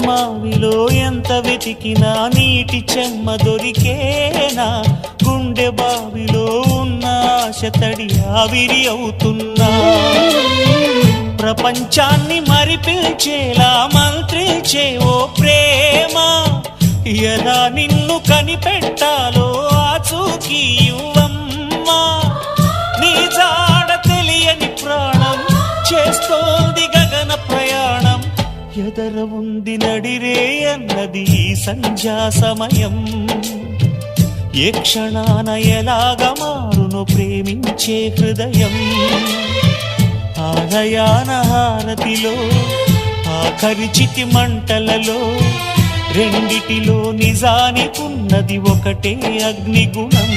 మావిలో ఎంత వెతికినా నీటి చెమ్మ దొరికేనా, గుండె బావిలో ఉన్న ఆశ తడి ఆవిరి అవుతున్నా, ప్రపంచాన్ని మరిపించేలా మంత్రించే ఓ ప్రేమ, ఎలా నిన్ను కనిపెట్టాలో ఆచూకీ ఇవ్వమ్మా, నీ జాడ తెలియని ప్రాణం చేస్తోంది గగన ప్రయాణం, ఎదర ఉంది నడిరే అన్నది ఈ సంధ్యా సమయం, ఏ క్షణాన ఎలాగ మారును ప్రేమించే హృదయం, ఆలయాన హారతిలో ఆఖరి చితి మంటలలో రెండిటిలో నిజానికున్నది ఒకటే అగ్నిగుణం.